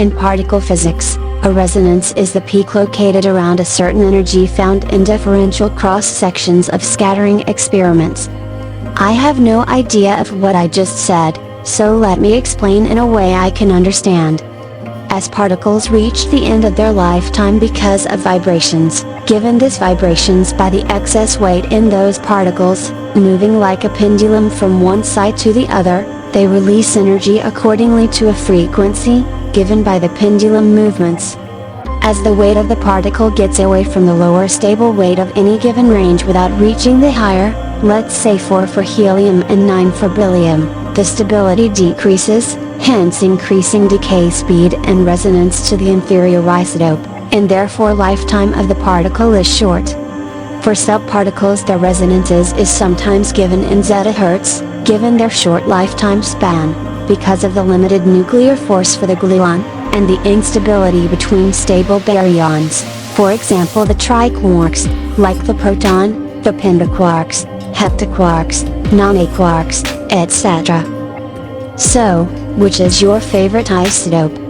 In particle physics, a resonance is the peak located around a certain energy found in differential cross-sections of scattering experiments. I have no idea of what I just said, so let me explain in a way I can understand. As particles reach the end of their lifetime because of vibrations, given these vibrations by the excess weight in those particles, moving like a pendulum from one side to the other, they release energy accordingly to a frequency, given by the pendulum movements. As the weight of the particle gets away from the lower stable weight of any given range without reaching the higher, let's say 4 for helium and 9 for beryllium, the stability decreases, hence increasing decay speed and resonance to the inferior isotope, and therefore lifetime of the particle is short. For subparticles their resonances is sometimes given in zetta hertz, given their short lifetime span, because of the limited nuclear force for the gluon, and the instability between stable baryons, for example the tri-quarks, like the proton, the pentaquarks, heptaquarks, nonaquarks, etc. So, which is your favorite isotope?